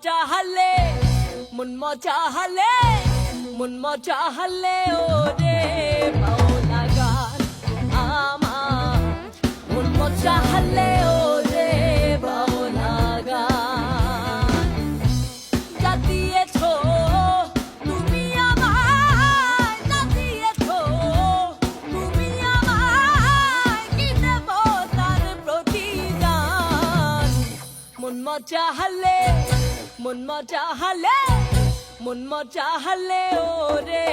চাহালে মন মচাহালে মন মচাহালে ওরে বাউলা গান আমার মন মচাহালে ওরে বাউলা গান জাতিয়েছো তুমি আমায় জাতিয়েছো তুমি আমায় কি দেব তার প্রতিদান মন মচাহালে মন মচাহালে ওরে